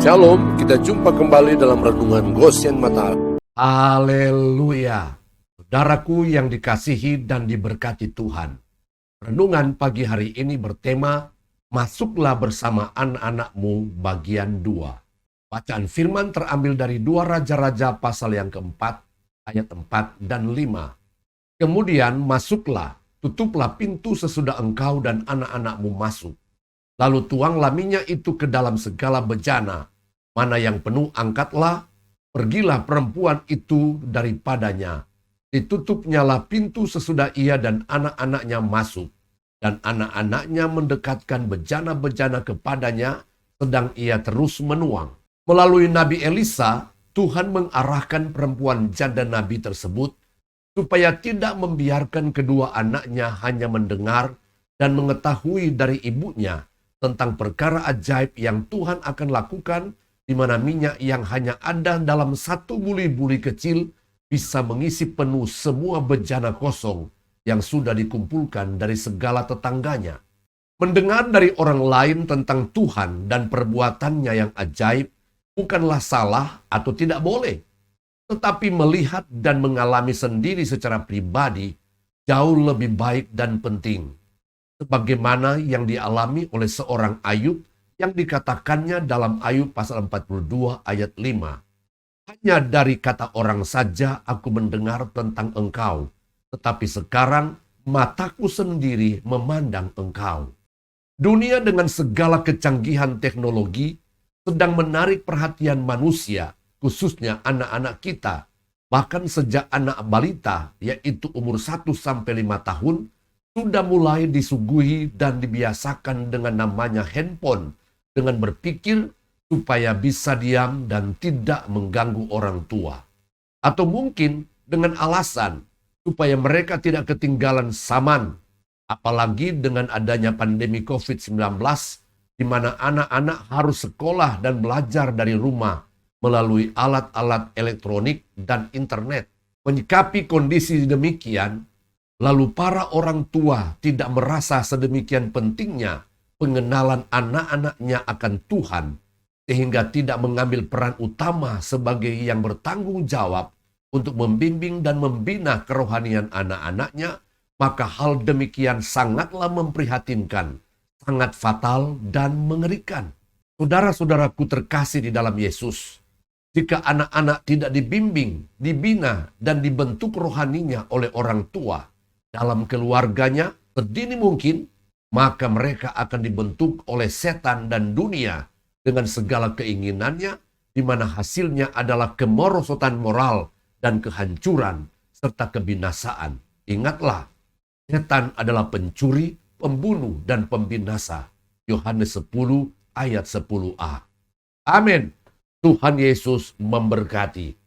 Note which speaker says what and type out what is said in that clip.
Speaker 1: Shalom, kita jumpa kembali dalam Renungan Goshen Mata.
Speaker 2: Haleluya. Saudaraku yang dikasihi dan diberkati Tuhan. Renungan pagi hari ini bertema, Masuklah bersama anak-anakmu bagian 2. Bacaan firman terambil dari 2 Raja-Raja pasal yang keempat, ayat 4 dan 5. Kemudian masuklah, tutuplah pintu sesudah engkau dan anak-anakmu masuk. Lalu tuanglah minyak itu ke dalam segala bejana. Mana yang penuh angkatlah, pergilah perempuan itu daripadanya. Ditutupnyalah pintu sesudah ia dan anak-anaknya masuk. Dan anak-anaknya mendekatkan bejana-bejana kepadanya, sedang ia terus menuang. Melalui Nabi Elisa, Tuhan mengarahkan perempuan janda Nabi tersebut supaya tidak membiarkan kedua anaknya hanya mendengar dan mengetahui dari ibunya tentang perkara ajaib yang Tuhan akan lakukan, di mana minyak yang hanya ada dalam satu buli-buli kecil bisa mengisi penuh semua bejana kosong yang sudah dikumpulkan dari segala tetangganya. Mendengar dari orang lain tentang Tuhan dan perbuatannya yang ajaib bukanlah salah atau tidak boleh. Tetapi melihat dan mengalami sendiri secara pribadi jauh lebih baik dan penting. Sebagaimana yang dialami oleh seorang Ayub yang dikatakannya dalam Ayub pasal 42 ayat 5. Hanya dari kata orang saja aku mendengar tentang engkau, tetapi sekarang mataku sendiri memandang engkau. Dunia dengan segala kecanggihan teknologi sedang menarik perhatian manusia, khususnya anak-anak kita. Bahkan sejak anak balita, yaitu umur 1-5 tahun, sudah mulai disuguhi dan dibiasakan dengan namanya handphone, dengan berpikir supaya bisa diam dan tidak mengganggu orang tua. Atau mungkin dengan alasan supaya mereka tidak ketinggalan zaman, apalagi dengan adanya pandemi COVID-19, di mana anak-anak harus sekolah dan belajar dari rumah melalui alat-alat elektronik dan internet. Menyikapi kondisi demikian, lalu para orang tua tidak merasa sedemikian pentingnya pengenalan anak-anaknya akan Tuhan, sehingga tidak mengambil peran utama sebagai yang bertanggung jawab untuk membimbing dan membina kerohanian anak-anaknya, maka hal demikian sangatlah memprihatinkan, sangat fatal dan mengerikan. Saudara-saudaraku terkasih di dalam Yesus, jika anak-anak tidak dibimbing, dibina, dan dibentuk rohaninya oleh orang tua dalam keluarganya sedini mungkin, maka mereka akan dibentuk oleh setan dan dunia dengan segala keinginannya, di mana hasilnya adalah kemerosotan moral dan kehancuran serta kebinasaan. Ingatlah, setan adalah pencuri, pembunuh, dan pembinasa. Yohanes 10 ayat 10a. Amin. Tuhan Yesus memberkati.